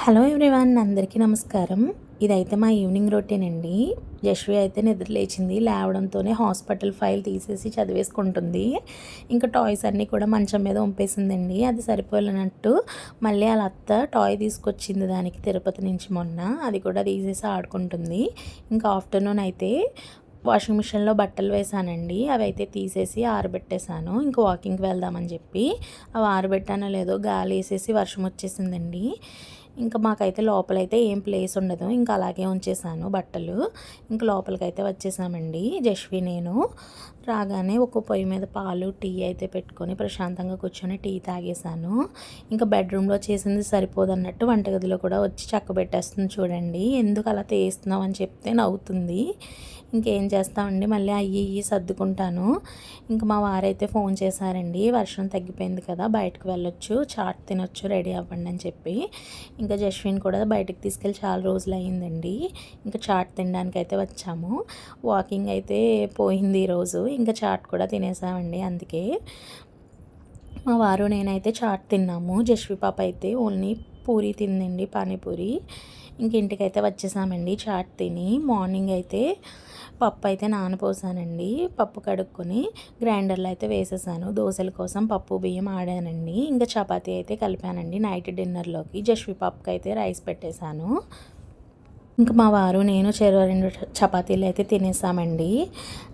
Hello everyone, అందరికీ నమస్కారం. ఇదైతే మా ఈవినింగ్ రొటీన్ అండి. యశ్వి అయితే నిద్ర లేచింది. లేవడంతోనే హాస్పిటల్ ఫైల్ తీసేసి చదివేసుకుంటుంది. ఇంకా టాయ్స్ అన్నీ కూడా మంచం మీద ఉంపేసిందండి. అది సరిపోలేనట్టు మళ్ళీ వాళ్ళ అత్త టాయ్ తీసుకొచ్చింది దానికి తిరుపతి నుంచి మొన్న. అది కూడా తీసేసి ఆడుకుంటుంది. ఇంకా ఆఫ్టర్నూన్ అయితే వాషింగ్ మిషన్లో బట్టలు వేసానండి. అవి అయితే తీసేసి ఆరబెట్టేశాను. ఇంకా వాకింగ్కి వెళ్దామని చెప్పి అవి ఆరబెట్టానో లేదో గాలి వేసేసి వర్షం వచ్చేసిందండి. ఇంకా మాకైతే లోపలైతే ఏం ప్లేస్ ఉండదు. ఇంకా అలాగే ఉంచేసాను బట్టలు. ఇంక లోపలికైతే వచ్చేసామండి జశ్వి నేను. రాగానే ఒక పొయ్యి మీద పాలు టీ అయితే పెట్టుకొని ప్రశాంతంగా కూర్చొని టీ తాగేశాను. ఇంకా బెడ్రూమ్లో చేసింది సరిపోదన్నట్టు వంటగదిలో కూడా వచ్చి చక్కబెట్టేస్తుంది చూడండి. ఎందుకు అలా తీస్తున్నావు అని చెప్తే నవ్వుతుంది. ఇంకేం చేస్తామండి, మళ్ళీ అయ్యి ఇయ్యి సర్దుకుంటాను. ఇంక మా వారైతే ఫోన్ చేశారండి, వర్షం తగ్గిపోయింది కదా, బయటకు వెళ్ళొచ్చు, చాట్ తినొచ్చు, రెడీ అవ్వండి అని చెప్పి. ఇంకా జశ్విన్ కూడా బయటకు తీసుకెళ్ళి చాలా రోజులు అయ్యిందండి. ఇంకా చాట్ తినడానికి అయితే వచ్చాము. వాకింగ్ అయితే పోయింది ఈరోజు. ఇంకా చాట్ కూడా తినేసామండి. అందుకే మా వారు నేనైతే చాట్ తిన్నాము. జశ్వి పాప అయితే ఓన్లీ పూరి తిందండి, పానీపూరి. ఇంక ఇంటికైతే వచ్చేసామండి చాట్ తిని. మార్నింగ్ అయితే పప్పు అయితే నానపోసానండి. పప్పు కడుక్కొని గ్రైండర్లో అయితే వేసేసాను. దోశల కోసం పప్పు బియ్యం ఆడానండి. ఇంకా చపాతీ అయితే కలిపానండి నైట్ డిన్నర్లోకి. జశ్వి పప్పుకి అయితే రైస్ పెట్టేశాను. ఇంకా మా వారు నేను చెరో 2 చపాతీలు అయితే తినేసామండి.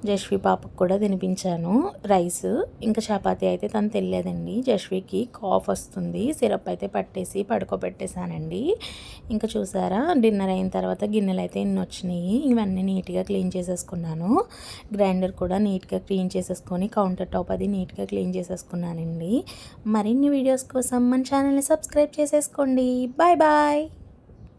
జశ్వి పాపకు కూడా తినిపించాను రైస్. ఇంకా చపాతీ అయితే తను తెలియదండి. జశ్వికి కాఫ్ వస్తుంది, సిరప్ అయితే పట్టేసి పడుకోబెట్టేశానండి. ఇంకా చూసారా, డిన్నర్ అయిన తర్వాత గిన్నెలు అయితే ఇన్ని వచ్చినాయి. ఇవన్నీ నీట్గా క్లీన్ చేసేసుకున్నాను. గ్రైండర్ కూడా నీట్గా క్లీన్ చేసేసుకొని కౌంటర్ టాప్ అది నీట్గా క్లీన్ చేసేసుకున్నానండి. మరిన్ని వీడియోస్ కోసం మన ఛానల్ని సబ్స్క్రైబ్ చేసేసుకోండి. Bye bye.